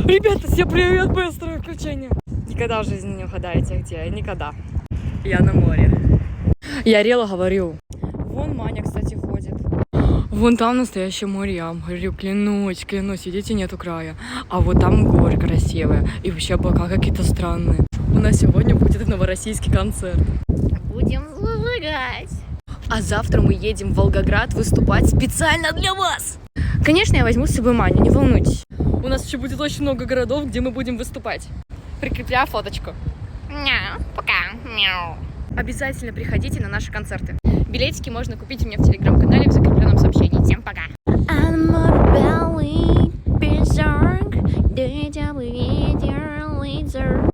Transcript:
Ребята, всем привет, быстрое включение. Никогда в жизни не угадаете, где я. Никогда. Я на море. Я Рела говорю. Вон Маня, кстати, ходит. Вон там настоящее море, я вам говорю, клянусь, видите, нету края. А вот там горы красивые. И вообще облака какие-то странные. У нас сегодня будет новороссийский концерт. Будем зажигать. А завтра мы едем в Волгоград выступать специально для вас. Конечно, я возьму с собой Маню, не волнуйтесь. У нас еще будет очень много городов, где мы будем выступать. Прикрепляю фоточку. Мяу, пока. Мяу. Обязательно приходите на наши концерты. Билетики можно купить у меня в телеграм-канале в закрепленном сообщении. Всем пока.